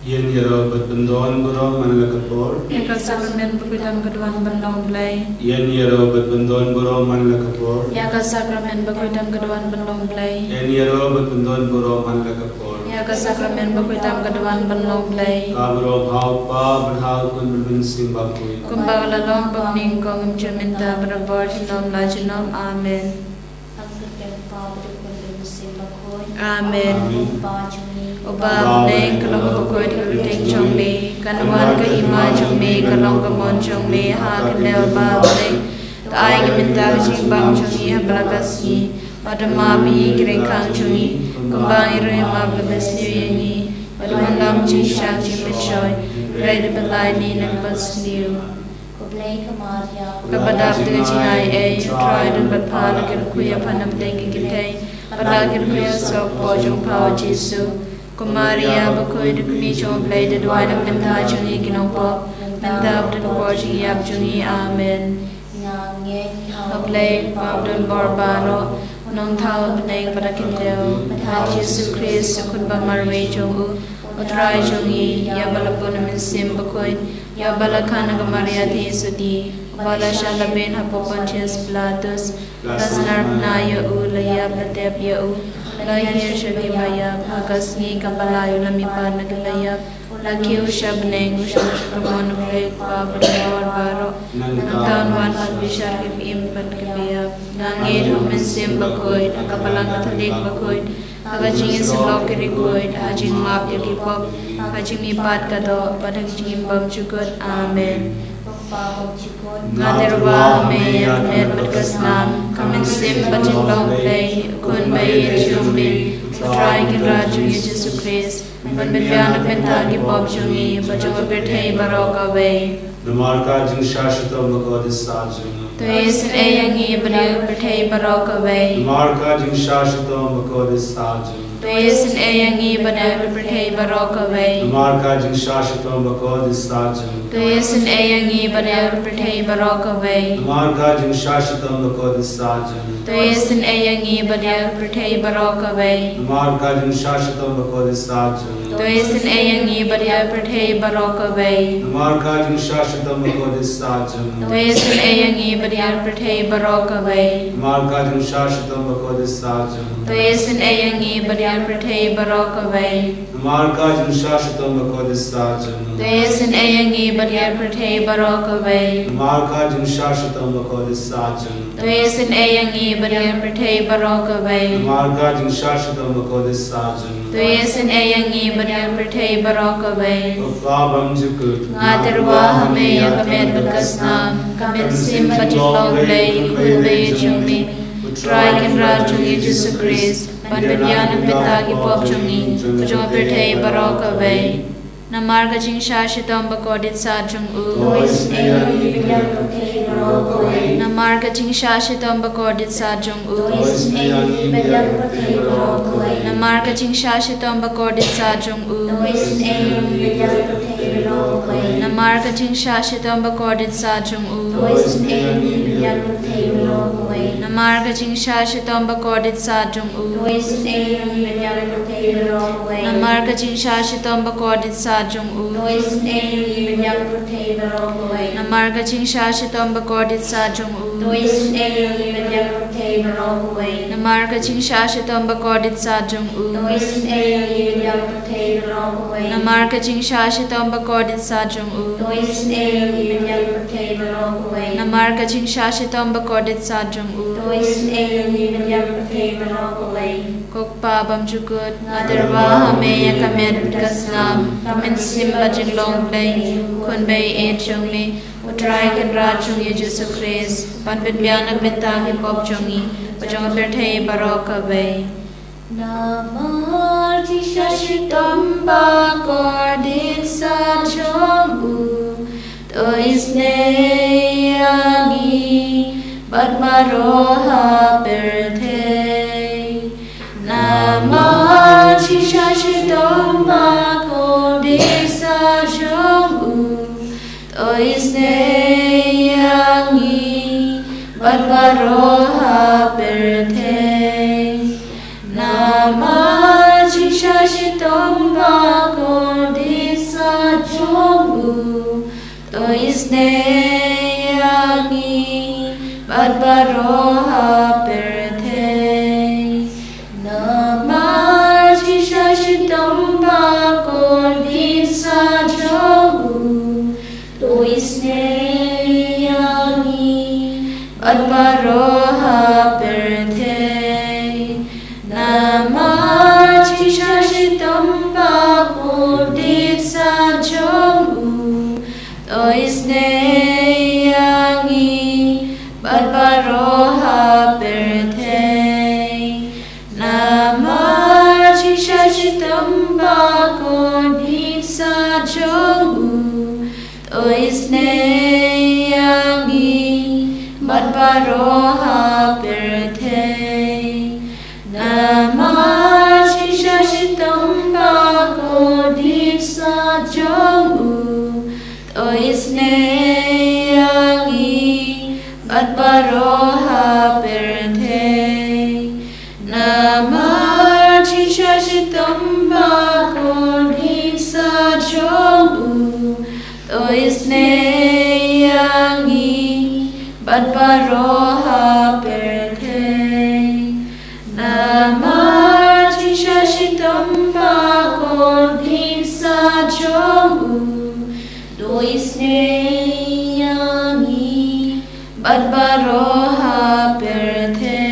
Yen yero berbendon borong manla kapor. Yaka sakramen bakuitam keduan benlong-blei. Yen yero berbendon borong manla kapor. Yaka sakramen bakuitam keduan benlong-blei. Yen yero berbendon borong manla kapor. Yaka sakramen bakuitam keduan benlong-blei. Kaborong hau pa berhal kun berbinsing bakui. Kumbang lalong pagning kong juminta berabor jinom la jinom. Amen. Amen. Oba neng kalong bakoi diruting chong me kanwan ka ima chong me kalong ka mon chong me ha kendel ba neng tai ka minta jing bang chong i hablagas ni padama bi kireng kang chong i kumbang iru ma blabes liu yengi padman lam chi shang chi pichoy red belai ni nang bas liu kabadap tu jinai e try dan batpala kir kuya panam deng kitay padagir kuya sok po jong pao jisu Kumaria bakoi de kumi chong play de dwai de penta chungi ginongpo penta de ko chi yap chungi amen play pawdon barbaro nong thao beneng barakin deu ha Jesus Christ kun ba marwe chongu utrai chungi ya balapon min sim bakoi ya balakana Maria ti sudi bala shalaben hapo Pontius Pilatus lasnar na ya u laya platep ya u Lahir Shabibaya, Agasni Kapalayo Lamipa Nagalaya, Lakiu Shabneng, Shabramon Break, Babador Baro, Nantan Wan Bishar Impat Kabia, Nangir Human Sim Bakoid, Kapalang Catholic Bakoid, Agajing is Lokiri Goid, Hajing Map Yakipop, Hajing Ipat Kado, Padajing Bam Chukut, Amen. Ngaterwa me yakmet berkasnam kamen sim bajin long play kun bay chumi try kin raju Jesus Christ ban bian penta gi bob chumi bajo berthei baroka way Namarka jing shashito makodis sajung. to is ayangi berthei baroka way Namarka jing shashito makodis sajung. to is ayangi berthei baroka way Namarka jing shashito makodis sajung. to is ayangi berthei baroka way Namarka jing shashito makodis sajung. to is ayangi berthei baroka way Namarka jing shashito makodis sajung. to is ayangi berthei baroka way Namarka jing shashito makodis sajung. to is ayangi berthei baroka way Namarka jing shashito makodis sajung. to is ayangi berthei baroka way Namarka jing shashito makodis sajung. to is ayangi berthei baroka way Namarka jing shashito makodis sajung. to is ayangi berthei baroka way Namarka jing shashito makodis sajung. to is ayangi berthei baroka way Babam jukut. ngaterwa hame yakamet berkasnam kamen sim bajilong play kun bay chumi try kin raju Jesus Christ ban bian penta gi pop chumi bajo berthei baroka way Namarga jing shashitom bakodit sajung u Namarga jing shashitom bakodit sajung u Namarga jing shashitom bakodit sajung u Namarga jing shashitom bakodit sajung u Namarga jing shashitom bakodit sajung u Namarga jing shashitom bakodit sajung u Namarga jing shashitom bakodit sajung u Namarga jing shashitom bakodit sajung u Namarga jing shashitom bakodit sajung u Namarga jing shashitom bakodit sajung u Kokpa bam jukut ngaterwa hame yakamet kasnam kamen simba jing long play kun bay e chungmi utrai kan rajung Jesus Christ pan bianak benta hi pop chungi bajong berthei baroka bay Namar jishitam bakodit sajung u to isne yangi badmaroha berthei Namar jishitam bakodit sajung u to isne yangi badmaroha berthei Namar jishitam bakodit isneyangi badbaroha perthe namar chishachitomba kodisa jogu to isneyangi badbaroha perthe namar chishachitomba kodisa jogu to isneyangi badbaroha perthe namar chishachitomba kodisa jogu to isneyangi badbaroha perthe namar chishachitomba kodisa jogu to isneyangi badbaroha perthe namar chishachitomba kodisa jogu to isneyangi badbaroha perthe namar chishachitomba kodisa jogu to isneyangi badbaroha perthe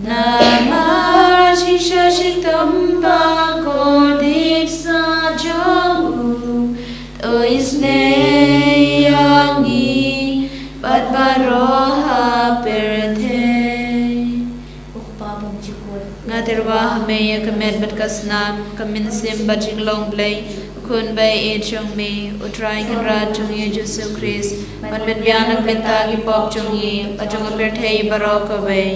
namar chishachitomba kodisa jogu to isneyangi badbaroha perthe Ukpabam jikul ngaterwa hameya kamet batkasna kaminsim bajinglong-blei kun bay e chung mi utrai kan ra chung ye Jesu Christ man ben byanak benta gi pop chung ye ajong perthei barok bay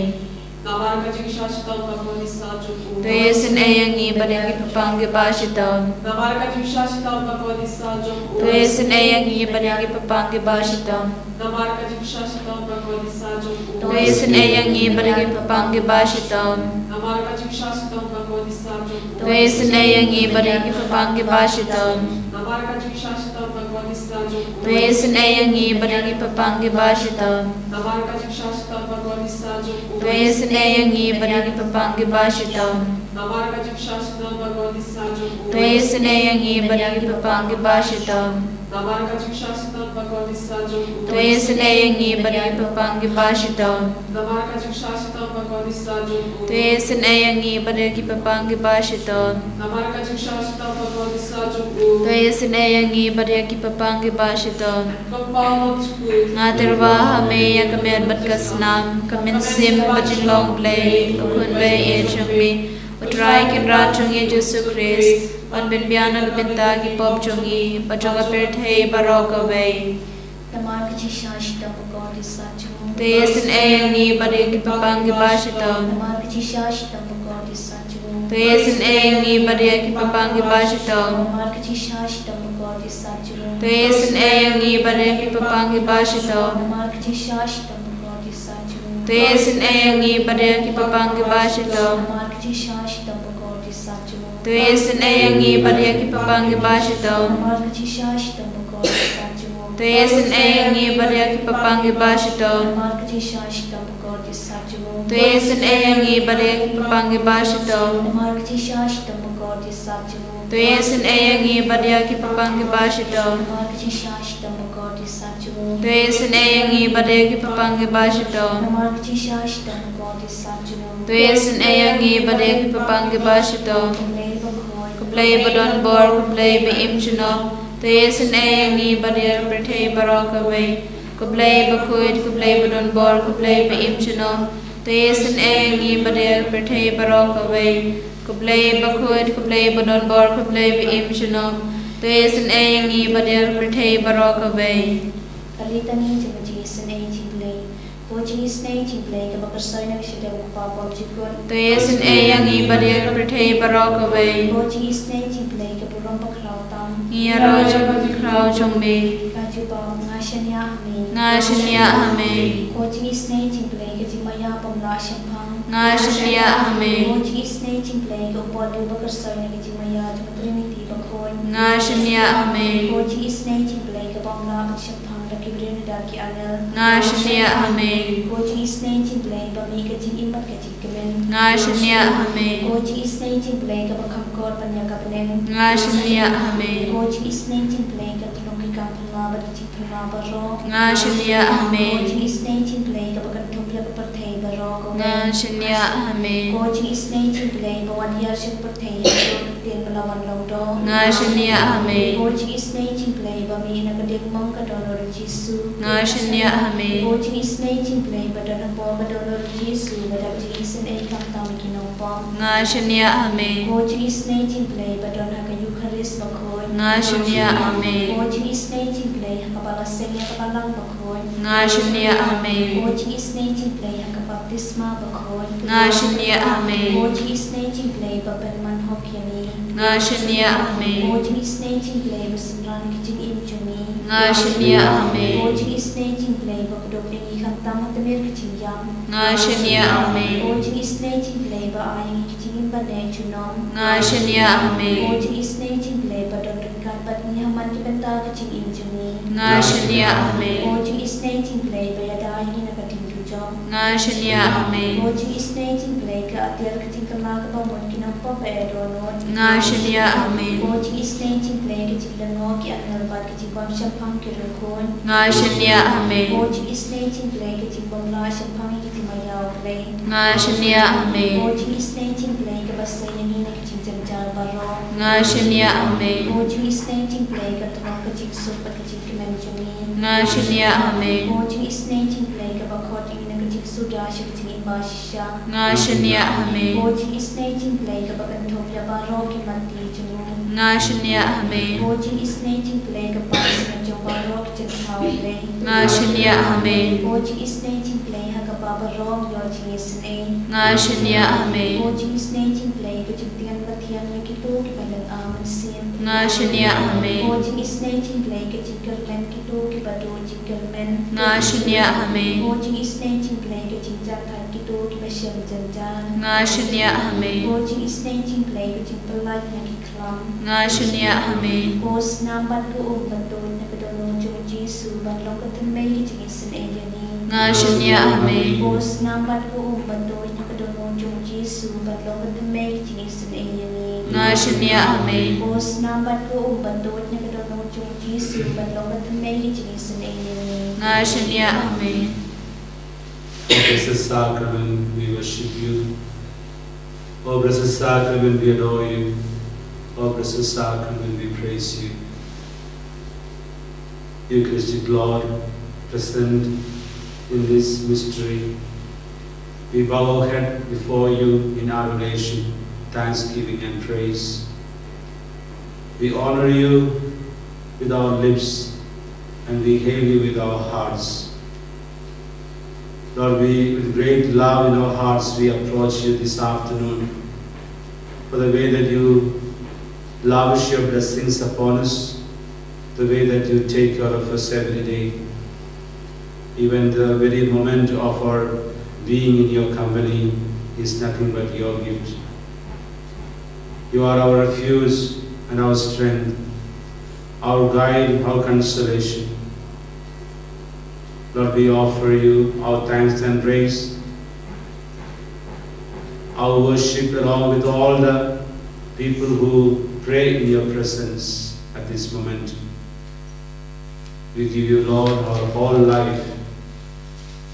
Namar ka jingshachitam ka kodisa jogu to yesin ayangi baryangi papangi bashitam Namar ka jingshachitam ka kodisa jogu to yesin ayangi baryangi papangi bashitam Namar ka jingshachitam ka kodisa jogu to yesin ayangi baryangi papangi bashitam Namar ka jingshachitam ka kodisa jogu to yesin ayangi baryangi papangi bashitam Namar ka jingshachitam ka kodisa jogu to yesin ayangi baryangi papangi bashitam Namar ka jingshachitam ka kodisa jogu to yesin ayangi baryangi papangi bashitam Namar ka jingshachitam ka kodisa jogu to yesin ayangi baryangi papangi bashitam Namar ka jingshachitam ka kodisa jogu to yesin ayangi baryangi papangi bashitam Namar ka jingshachitam ka kodisa jogu to yesin ayangi baryangi papangi bashitam Namar ka jingshachitam ka kodisa jogu to yesin ayangi baryangi papangi bashitam Ukpabam jikul ngaterwa hameya kamet batkasnam kaminsim bajinglong-blei kun bay e chung mi utrai kan ra chung ye Jesu Christ man ben byanak benta gi pop chung ye ajong perthei barok bay Namar ka jishachitam ka kodisa jogu to yesin ayangi baryangi papangi bashitam Namar ka jishachitam ka kodisa jogu to yesin ayangi baryangi papangi bashitam Namar ka jishachitam ka kodisa jogu to yesin ayangi baryangi papangi bashitam Namar ka jishachitam ka kodisa jogu to yesin ayangi baryangi papangi bashitam Namar ka jishachitam ka kodisa jogu to yesin ayangi baryangi papangi bashitam Namar ka jishachitam ka kodisa jogu to yesin ayangi baryangi papangi bashitam Namar ka jishachitam ka kodisa jogu to yesin ayangi baryangi papangi bashitam Namar ka jishachitam ka kodisa jogu to yesin ayangi baryangi papangi bashitam Namar ka jishachitam ka kodisa jogu to yesin ayangi baryangi papangi bashitam Namar ka jishachitam ka kodisa jogu to yesin ayangi baryangi papangi bashitam kublai badon bor kublai be imchuno to yesin ayangi baryangi perthei barok bay kublai bakuit kublai badon bor kublai be imchuno to yesin ayangi baryangi perthei barok bay kublai bakuit kublai badon bor kublai be imchuno to yesin ayangi baryangi perthei barok bay Kalitani Jingisynei-blei Jingisynei-blei ka bakasay na siya ukpabam jikul to yesin ayangi baryangi perthei barok bay Jingisynei-blei ka burong paklautam ngiyaro chung krau chung me Kajubam nga siya nga shinya hame Jingisynei-blei ka jimaya pamla siyang nga shinya hame Jingisynei-blei ka upadu bakasay na jimaya Trinity bakoy nga shinya hame Jingisynei-blei ka Pamla Shampang the Kibrin Daki Anel Ngashnia Hame Koji is 19 blade but make a ting in Makatikin Ngashnia Hame Koji is 19 blade of a Kamkor Panyakapanen Ngashnia Hame Koji is 19 blade of the Noki Kampala but the Tipala Baro Ngashnia Hame Koji is 19 blade of a Kantopia Pate Baro Ngashnia Hame Koji is 19 blade but 1 year should pertain Tin Balawan Lodo Ngashnia Hame Koji is 19 blade but me in a Kadik Monka Donor Jisu Ngashnia Hame Koji is 19 blade but on a bomb Donor Jisu but up Jason A. Kamtamikino bomb Ngashnia Hame Koji is 19 blade but on a Eucharist Bakoi Ngashnia Hame Koji is 19 blade Hakabala Senya Kabalang Bakoi Ngashnia Hame Koji is 19 blade Hakabaptisma Bakoi Ngashnia Hame Koji is 19 blade but Benman Hokiani Ngashnia Hame Koji is 19 blade Simran Kitchen Imjumi Ngashnia Hame Koji is 19 blade but Dokini Kantam the Mirkitin Yam Ngashnia Hame Koji is 19 blade but I Kitchen Bane Chunom Ngashnia Hame Koji is 19 blade but Dr. Kat Nihaman Benta Kitchen Imjumi Ngashnia Hame Koji is 19 blade but Yadai in a Katin Jom Ngashnia Hame Koji is 19 blade Atir Kitchen Kamaka Monkinam Papa Edonot Ngashnia Hame Koji is 19 blade Kitchen Noki and Nelbat Kitchen Bam Shampang Kirukon Ngashnia Hame Koji is 19 blade Kitchen Bamla Shampang Kitchen Mayao Blade Ngashnia Hame Koji is 19 blade Kabasayani Kitchen Jamjar Baro Ngashnia Hame Koji is 19 blade Katamaka Kitchen Super Kitchen Kimanjami Ngashnia Hame Koji is 19 blade Kabakot in a Kitchen Sudash Kitchen Basha Ngashnia Hame Koji is 19 blade Kabakantopia Baro Kimanti Jumu Ngashnia Hame Koji is 19 blade Kabasina Jobaro Kitchen Howley Ngashnia Hame Koji is 19 blade Hakababa Rom Jingisynei-blei Ngashnia Hame Koji is 19 blade Kitchen Batian Kitu Kipalan Aman Sim Ngashnia Hame Koji is 19 blade Kitchen Kitu Kipatu Jinkelmen Ngashnia Hame Koji is 19 blade Kitchen Japan Kitu Kipasham Janjan Ngashnia Hame Koji is 19 blade Kitchen Polite Nakikram Ngashnia Hame Kos Nambat Ku Batu Nakadono Joji Su Batlong Katamay Jingisynei-blei Ngashnia Hame Kos Nambat Ku Batu Nakadono Joji Su Batlong Katamay Jingisynei-blei Ngashnia Hame Kos Nambat Ku Batu Nakadono Joji Su Batlong Katamay Jingisynei-blei Ngashnia Hame Blessed Sacrament, we worship you. O Blessed Sacrament, we adore you. O Blessed Sacrament, we praise you. Eucharistic Lord, present in this mystery, we bow our head before you in adoration, thanksgiving and praise. We honor you with our lips and we hail you with our hearts. Lord, with great love in our hearts, we approach you this afternoon for the way that you lavish your blessings upon us, the way that you take care of us every day. Even the very moment of our being in your company is nothing but your gift. You are our refuge and our strength, our guide, our consolation. Lord, we offer you our thanks and praise, our worship along with all the people who pray in your presence at this moment. We give you, Lord, our whole life,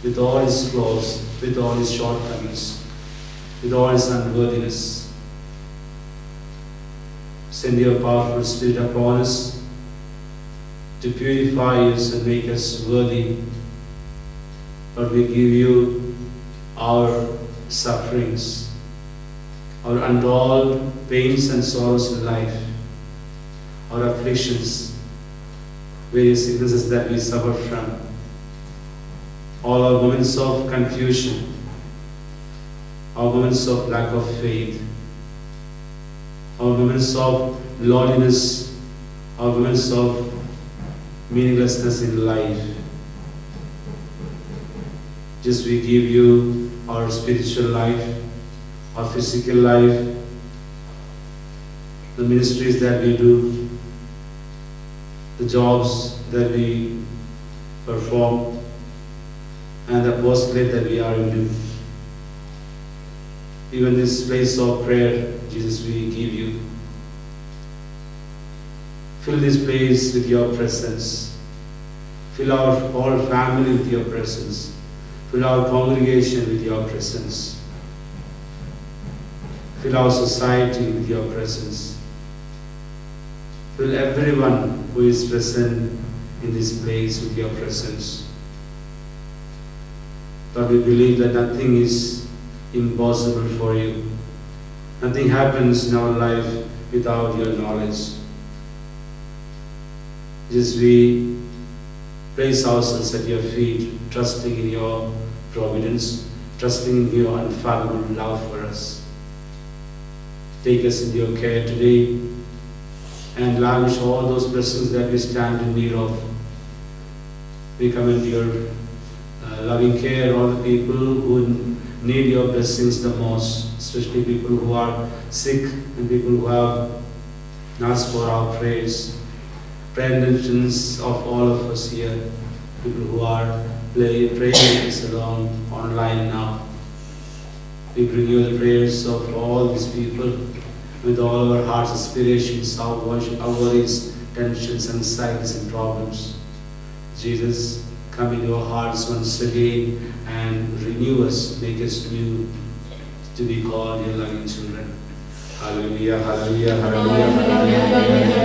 with all its flaws, with all its shortcomings, with all its unworthiness. Send your powerful Spirit upon us to purify us and make us worthy. Lord, we give you our sufferings, our untold pains and sorrows in life, our afflictions, various sicknesses that we suffer from, all our moments of confusion, our moments of lack of faith, our moments of loneliness, our moments of meaninglessness in life. Just we give you our spiritual life, our physical life, the ministries that we do, the jobs that we perform, and the apostolate that we are into. Even this place of prayer, Jesus, we give you. Fill this place with your presence. Fill our whole family with your presence. Fill our congregation with your presence. Fill our society with your presence. Fill everyone who is present in this place with your presence. Lord, we believe that nothing is impossible for you. Nothing happens in our life without your knowledge. Just we place ourselves at your feet, trusting in your providence, trusting in your unfathomable love for us. Take us into your care today and lavish all those blessings that we stand in need of. We come into your loving care, all the people who need your blessings the most, especially people who are sick and people who have asked for our prayers. Prayer intentions of all of us here, people who are praying with us along online now. We bring you the prayers of all these people with all our hearts, aspirations, our worries, tensions, anxieties, and problems. Jesus, come into our hearts once again and renew us, make us new to be called your loving children. Hallelujah, hallelujah, hallelujah,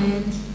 Amen.